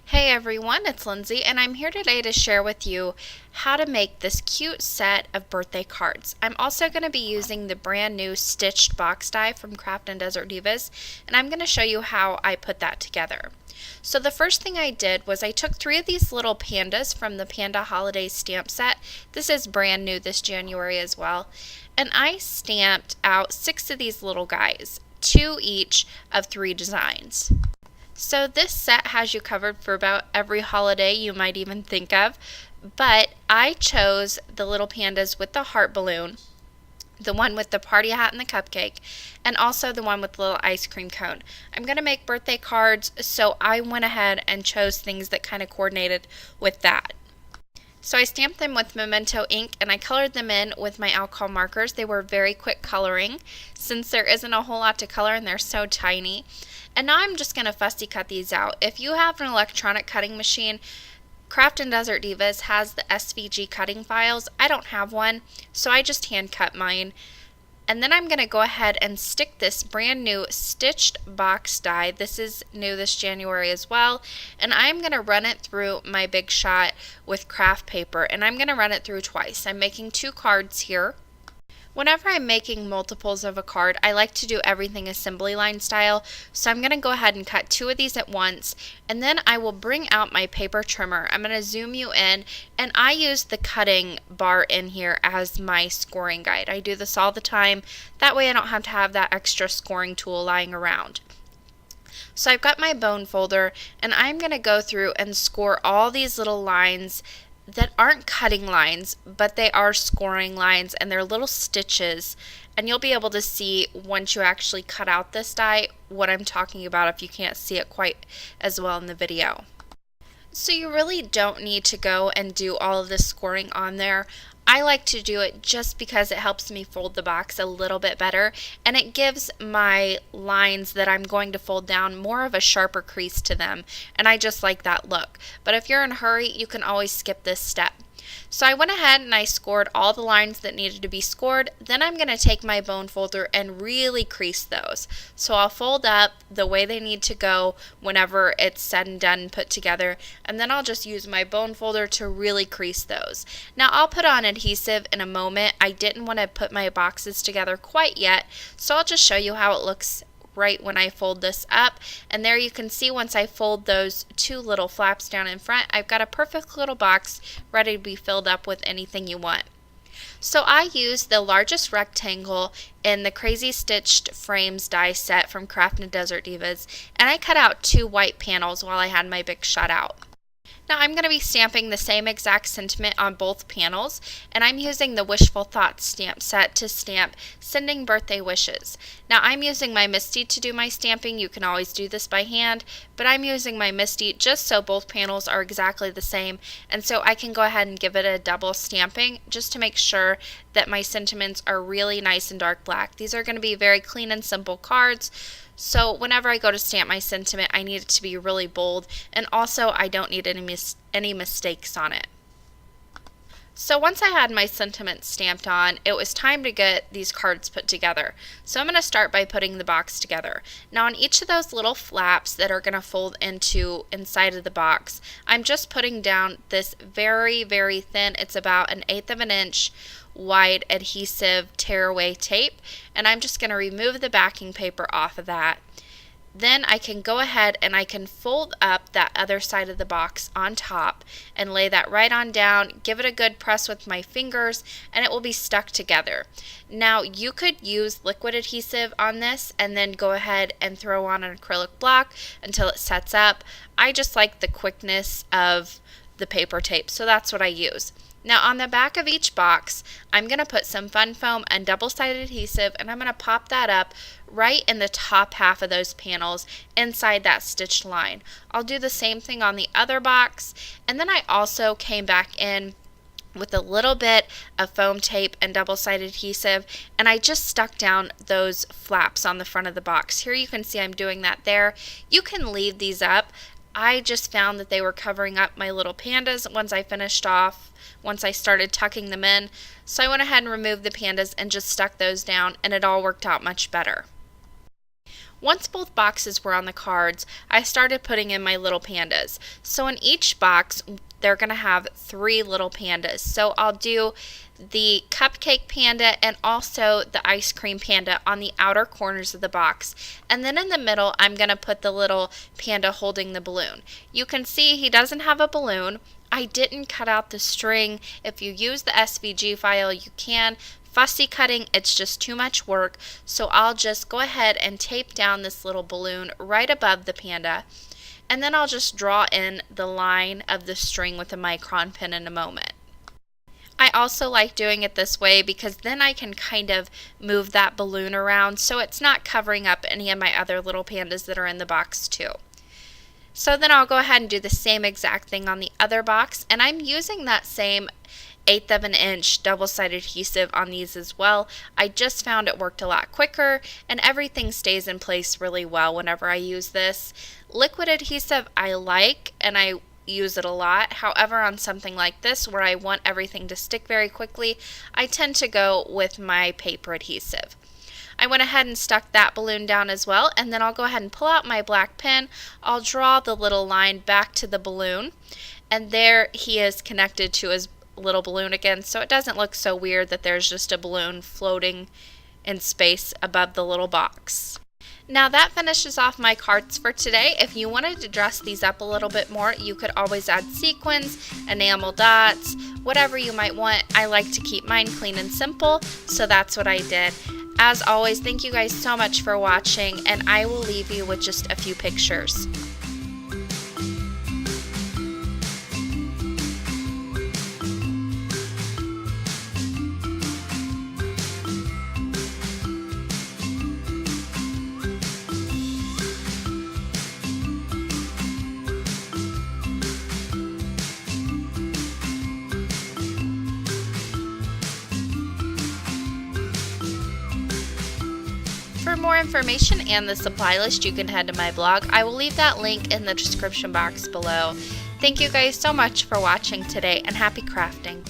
Hey everyone, it's Lindsay, and I'm here today to share with you how to make this cute set of birthday cards. I'm also going to be using the brand new stitched box die from Craftin Divas, and I'm going to show you how I put that together. So the first thing I did was I took 3 of these little pandas from the Panda Holiday stamp set. This is brand new this January as well. And I stamped out 6 of these little guys, 2 each of 3 designs. So this set has you covered for about every holiday you might even think of, but I chose the little pandas with the heart balloon, the one with the party hat and the cupcake, and also the one with the little ice cream cone. I'm going to make birthday cards, so I went ahead and chose things that kind of coordinated with that. So I stamped them with Memento ink and I colored them in with my alcohol markers. They were very quick coloring since there isn't a whole lot to color and they're so tiny. And now I'm just going to fussy cut these out. If you have an electronic cutting machine, Craftin Divas has the SVG cutting files. I don't have one, so I just hand cut mine. And then I'm going to go ahead and stick this brand new stitched box die. This is new this January as well. And I'm going to run it through my Big Shot with craft paper. And I'm going to run it through twice. I'm making 2 cards here. Whenever I'm making multiples of a card, I like to do everything assembly line style. So I'm going to go ahead and cut 2 of these at once, and then I will bring out my paper trimmer. I'm going to zoom you in, and I use the cutting bar in here as my scoring guide. I do this all the time. That way I don't have to have that extra scoring tool lying around. So I've got my bone folder, and I'm going to go through and score all these little lines that aren't cutting lines, but they are scoring lines, and they're little stitches, and you'll be able to see once you actually cut out this die what I'm talking about if you can't see it quite as well in the video. So you really don't need to go and do all of this scoring on there. I like to do it just because it helps me fold the box a little bit better, and it gives my lines that I'm going to fold down more of a sharper crease to them, and I just like that look. But if you're in a hurry, you can always skip this step. So I went ahead and I scored all the lines that needed to be scored. Then I'm going to take my bone folder and really crease those. So I'll fold up the way they need to go whenever it's said and done and put together, and then I'll just use my bone folder to really crease those. Now I'll put on adhesive in a moment. I didn't want to put my boxes together quite yet, so I'll just show you how it looks right when I fold this up. And there you can see once I fold those 2 little flaps down in front, I've got a perfect little box ready to be filled up with anything you want. So I used the largest rectangle in the Crazy Stitched Frames die set from Craftin Divas, and I cut out 2 white panels while I had my Big Shot out. Now I'm going to be stamping the same exact sentiment on both panels, and I'm using the Wishful Thoughts stamp set to stamp Sending Birthday Wishes. Now I'm using my Misty to do my stamping. You can always do this by hand, but I'm using my Misty just so both panels are exactly the same, and so I can go ahead and give it a double stamping just to make sure that my sentiments are really nice and dark black. These are going to be very clean and simple cards. So whenever I go to stamp my sentiment, I need it to be really bold, and also I don't need any mistakes on it. So once I had my sentiment stamped on, it was time to get these cards put together. So I'm going to start by putting the box together. Now on each of those little flaps that are going to fold into inside of the box, I'm just putting down this very, very thin, it's about 1/8 of an inch wide adhesive tearaway tape, and I'm just going to remove the backing paper off of that. Then I can go ahead and I can fold up that other side of the box on top and lay that right on down, give it a good press with my fingers, and it will be stuck together. Now you could use liquid adhesive on this and then go ahead and throw on an acrylic block until it sets up. I just like the quickness of the paper tape, so that's what I use. Now on the back of each box, I'm going to put some fun foam and double-sided adhesive, and I'm going to pop that up right in the top half of those panels inside that stitched line. I'll do the same thing on the other box, and then I also came back in with a little bit of foam tape and double-sided adhesive, and I just stuck down those flaps on the front of the box. Here you can see I'm doing that there. You can leave these up. I just found that they were covering up my little pandas once I started tucking them in. So I went ahead and removed the pandas and just stuck those down, and it all worked out much better. Once both boxes were on the cards, I started putting in my little pandas. So in each box, they're going to have 3 little pandas. So I'll do the cupcake panda and also the ice cream panda on the outer corners of the box. And then in the middle, I'm going to put the little panda holding the balloon. You can see he doesn't have a balloon. I didn't cut out the string. If you use the SVG file, you can. Fussy cutting, it's just too much work. So I'll just go ahead and tape down this little balloon right above the panda. And then I'll just draw in the line of the string with a micron pen in a moment. I also like doing it this way because then I can kind of move that balloon around so it's not covering up any of my other little pandas that are in the box too. So then I'll go ahead and do the same exact thing on the other box, and I'm using that same 1/8 of an inch double-sided adhesive on these as well. I just found it worked a lot quicker and everything stays in place really well whenever I use this. Liquid adhesive I like and I use it a lot. However, on something like this where I want everything to stick very quickly, I tend to go with my paper adhesive. I went ahead and stuck that balloon down as well, and then I'll go ahead and pull out my black pen. I'll draw the little line back to the balloon, and there he is connected to his little balloon again, so it doesn't look so weird that there's just a balloon floating in space above the little box. Now that finishes off my cards for today. If you wanted to dress these up a little bit more, you could always add sequins, enamel dots, whatever you might want. I like to keep mine clean and simple, so that's what I did. As always, thank you guys so much for watching, and I will leave you with just a few pictures. For more information and the supply list, you can head to my blog. I will leave that link in the description box below. Thank you guys so much for watching today, and happy crafting.